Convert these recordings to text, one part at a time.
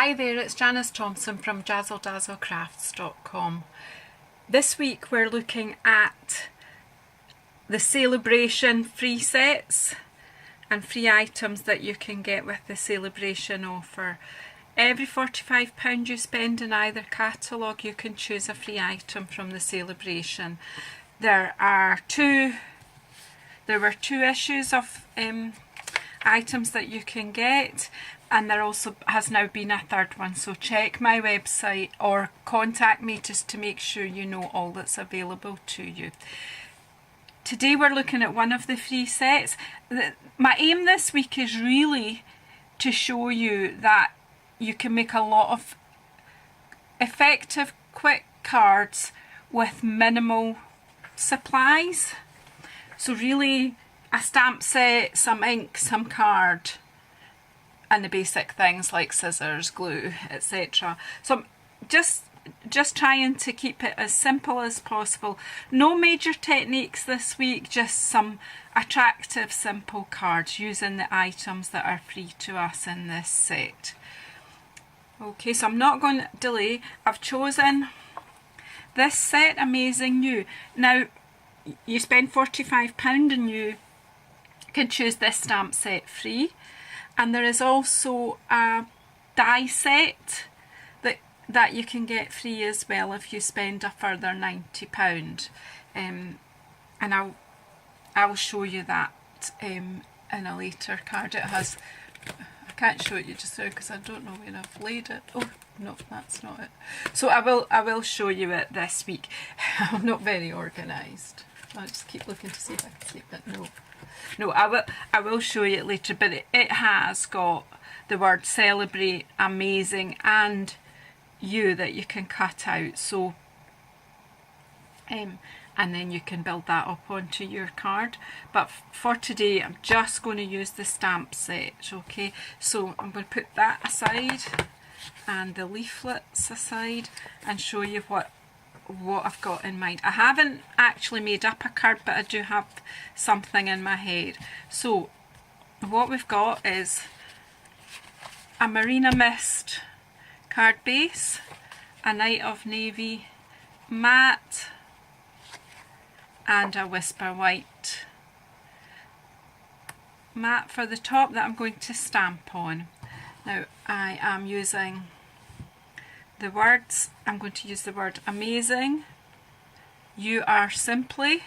Hi there, it's Janice Thompson from JazzleDazzleCrafts.com. This week we're looking at the Sale-A-Bration free sets and free items that you can get with the Sale-A-Bration offer. Every £45 you spend in either catalogue, you can choose a free item from the Sale-A-Bration. There were two issues of items that you can get, and there also has now been a third one, so check my website or contact me just to make sure you know all that's available to you. Today we're looking at one of the free sets. My aim this week is really to show you that you can make a lot of effective quick cards with minimal supplies. So really a stamp set, some ink, some card, and the basic things like scissors, glue, etc. So I'm just trying to keep it as simple as possible. No major techniques this week, just some attractive simple cards using the items that are free to us in this set. Okay, so I'm not going to delay. I've chosen this set, Amazing New. Now you spend £45 and you can choose this stamp set free. And there is also a die set that you can get free as well if you spend a further £90. And I'll show you that in a later card. It has, I can't show it you just now because I don't know where I've laid it. Oh no, that's not it. So I will show you it this week. I'm not very organised. I'll just keep looking to see if I can see it, but no, I will show you it later, but it has got the word Celebrate, Amazing and You that you can cut out, so and then you can build that up onto your card. But for today I'm just going to use the stamp set. Okay, so I'm going to put that aside and the leaflets aside and show you what I've got in mind. I haven't actually made up a card, but I do have something in my head. So what we've got is a Marina Mist card base, a Night of Navy matte, and a Whisper White matte for the top that I'm going to stamp on. Now I am using the words, I'm going to use the word Amazing, You Are Simply,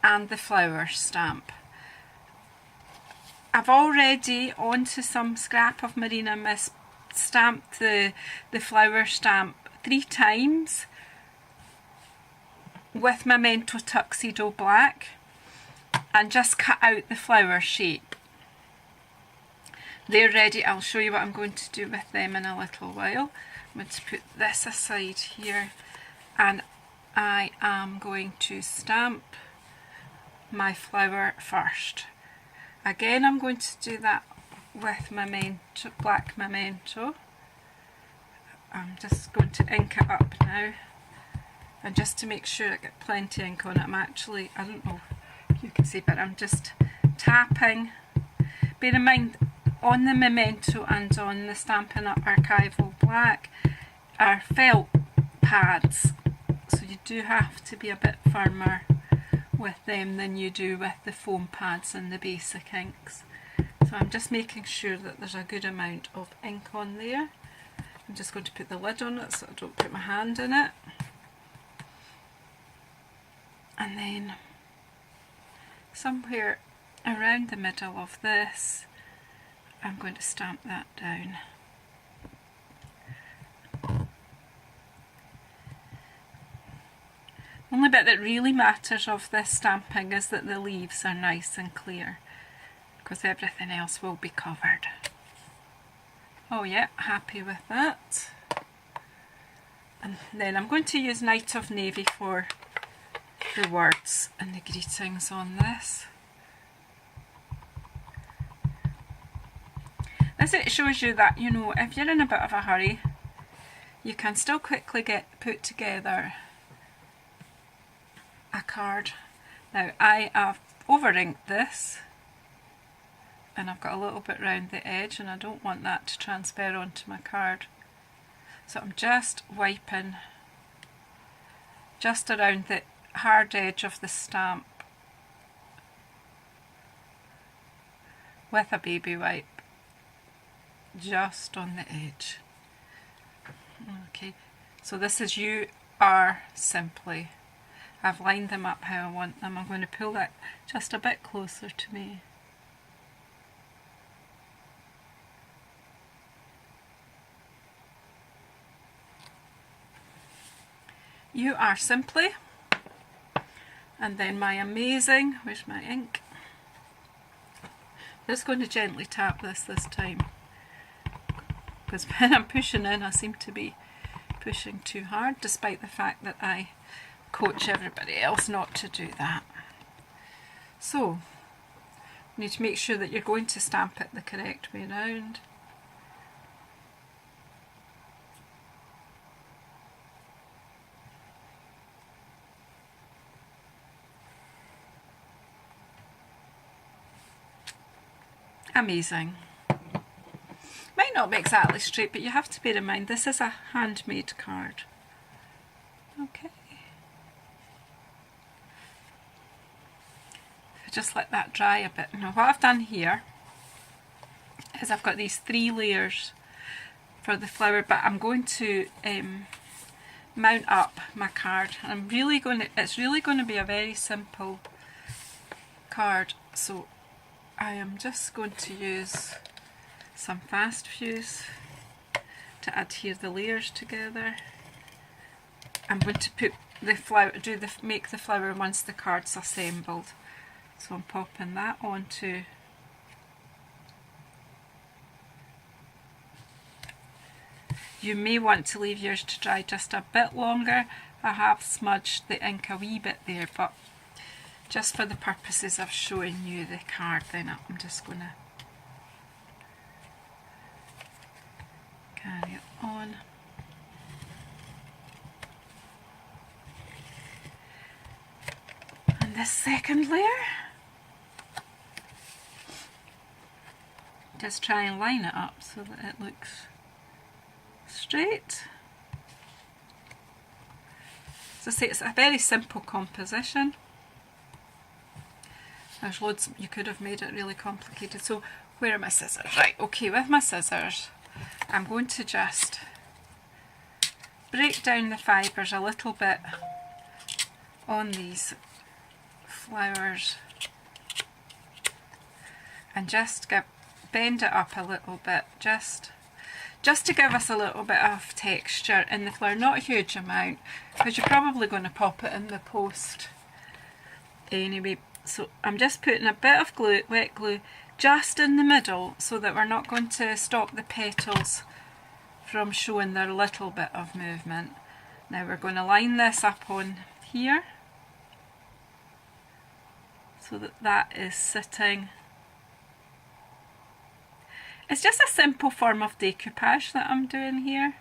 and the flower stamp. I've already, onto some scrap of Marina Mist, stamped the flower stamp 3 times with Memento Tuxedo Black and just cut out the flower shape. They're ready. I'll show you what I'm going to do with them in a little while. I'm going to put this aside here and I am going to stamp my flower first. Again, I'm going to do that with Memento, black Memento. I'm just going to ink it up now, and just to make sure I get plenty of ink on it, I'm actually, I don't know if you can see, but I'm just tapping. Bear in mind, on the Memento and on the Stampin' Up! Archival Black are felt pads, so you do have to be a bit firmer with them than you do with the foam pads and the basic inks. So I'm just making sure that there's a good amount of ink on there. I'm just going to put the lid on it so I don't put my hand in it. And then somewhere around the middle of this, I'm going to stamp that down. The only bit that really matters of this stamping is that the leaves are nice and clear, because everything else will be covered. Oh yeah, happy with that. And then I'm going to use Night of Navy for the words and the greetings on this. This it shows you that, you know, if you're in a bit of a hurry, you can still quickly put together a card. Now I have over inked this and I've got a little bit round the edge, and I don't want that to transfer onto my card. So I'm just wiping just around the hard edge of the stamp with a baby wipe, just on the edge. Okay, so this is You Are Simply. I've lined them up how I want them. I'm going to pull that just a bit closer to me. You Are Simply. And then my amazing, where's my ink? Just going to gently tap this time, because when I'm pushing in I seem to be pushing too hard, despite the fact that I coach everybody else not to do that. So you need to make sure that you're going to stamp it the correct way round. Amazing. Might not be exactly straight, but you have to bear in mind this is a handmade card. Okay. Just let that dry a bit. Now what I've done here is I've got these 3 layers for the flower, but I'm going to mount up my card. And it's really going to be a very simple card, so I am just going to use some fast fuse to adhere the layers together. I'm going to put the flower, make the flower once the card's assembled. So I'm popping that onto You may want to leave yours to dry just a bit longer. I have smudged the ink a wee bit there, but just for the purposes of showing you the card, then I'm just going to carry it on. And this second layer, just try and line it up so that it looks straight. As I say, it's a very simple composition. There's loads, you could have made it really complicated. So where are my scissors? Right, okay, with my scissors I'm going to just break down the fibres a little bit on these flowers and just bend it up a little bit, just to give us a little bit of texture in the flower, not a huge amount, because you're probably going to pop it in the post anyway. So I'm just putting a bit of glue, wet glue, just in the middle, so that we're not going to stop the petals from showing their little bit of movement. Now we're going to line this up on here, so that that is sitting. It's just a simple form of decoupage that I'm doing here.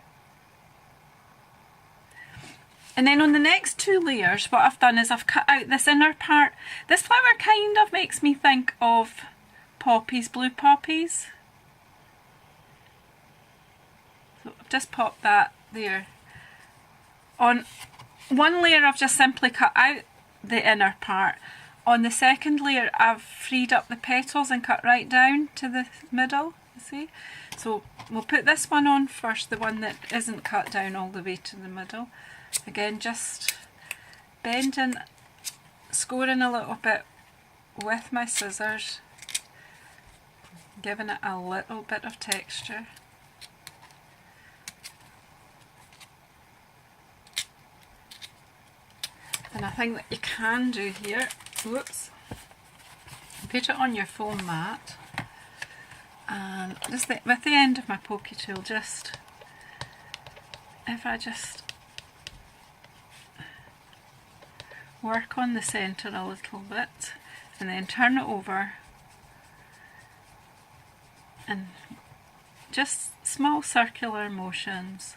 And then on the next 2 layers, what I've done is I've cut out this inner part. This flower kind of makes me think of poppies, blue poppies. So I've just popped that there. On one layer I've just simply cut out the inner part. On the second layer I've freed up the petals and cut right down to the middle. See? So we'll put this one on first, the one that isn't cut down all the way to the middle. Again, just bending, scoring a little bit with my scissors, giving it a little bit of texture. And I think that you can do here, whoops, put it on your foam mat. And just with the end of my pokey tool, if I just work on the centre a little bit and then turn it over, and just small circular motions.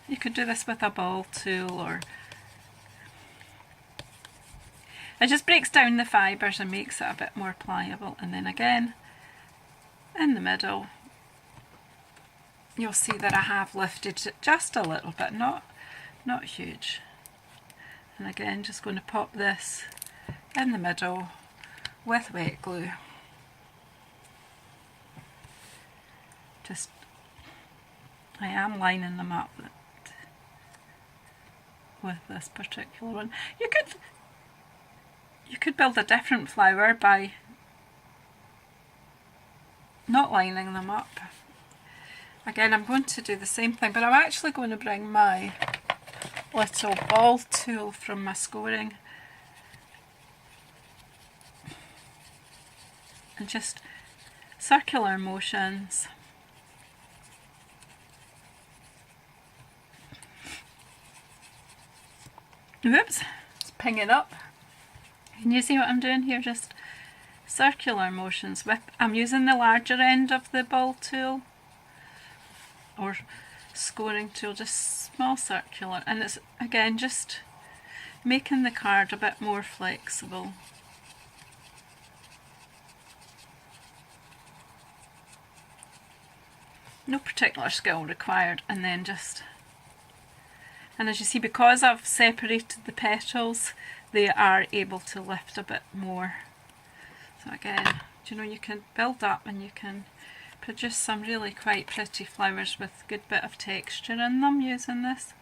You could do this with a ball tool, or It just breaks down the fibres and makes it a bit more pliable. And then again, in the middle, you'll see that I have lifted it just a little bit, not huge. And again, just going to pop this in the middle with wet glue. Just, I am lining them up with this particular one. You could build a different flower by not lining them up. Again, I'm going to do the same thing, but I'm actually going to bring my little ball tool from my scoring and just circular motions. Whoops, it's pinging up. Can you see what I'm doing here? Just circular motions with, I'm using the larger end of the ball tool or scoring tool, just small circular, and it's again just making the card a bit more flexible. No particular skill required, and then just, and as you see, because I've separated the petals, they are able to lift a bit more. So again, you know, you can build up and you can produce some really quite pretty flowers with a good bit of texture in them using this.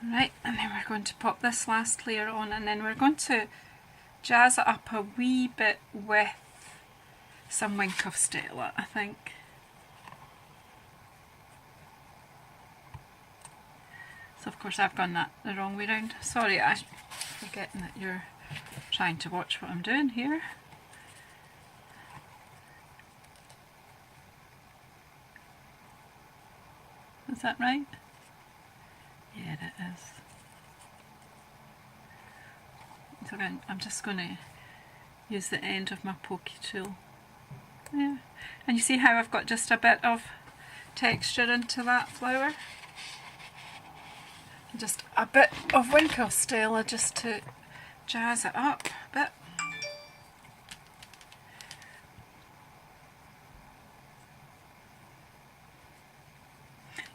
Right, and then we're going to pop this last layer on, and then we're going to jazz it up a wee bit with some Wink of Stella, I think. So of course I've gone that the wrong way round. Sorry, I'm forgetting that you're trying to watch what I'm doing here. Is that right? Yeah, it is. So again, I'm just going to use the end of my pokey tool. Yeah, and you see how I've got just a bit of texture into that flower? Just a bit of Wink of Stella just to jazz it up a bit.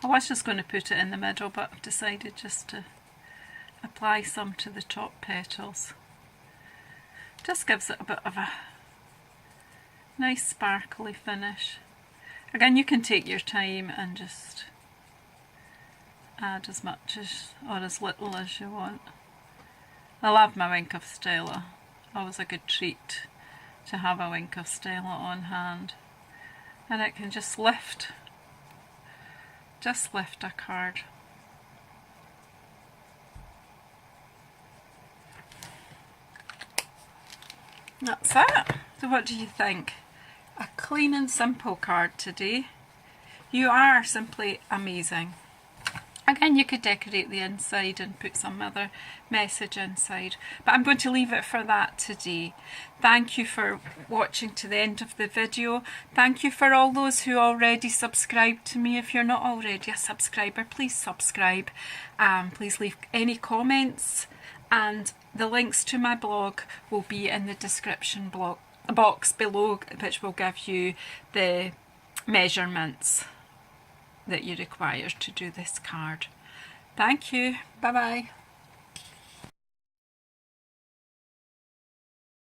I was just going to put it in the middle, but I've decided just to apply some to the top petals. Just gives it a bit of a nice sparkly finish. Again, you can take your time and just add as much as or as little as you want. I love my Wink of Stella. Always a good treat to have a Wink of Stella on hand, and it can just lift a card. That's it. So what do you think? A clean and simple card today. You are simply amazing. Again, you could decorate the inside and put some other message inside, but I'm going to leave it for that today. Thank you for watching to the end of the video. Thank you for all those who already subscribed to me. If you're not already a subscriber, please subscribe. Please leave any comments, and the links to my blog will be in the description box below, which will give you the measurements that you require to do this card. Thank you. Bye bye.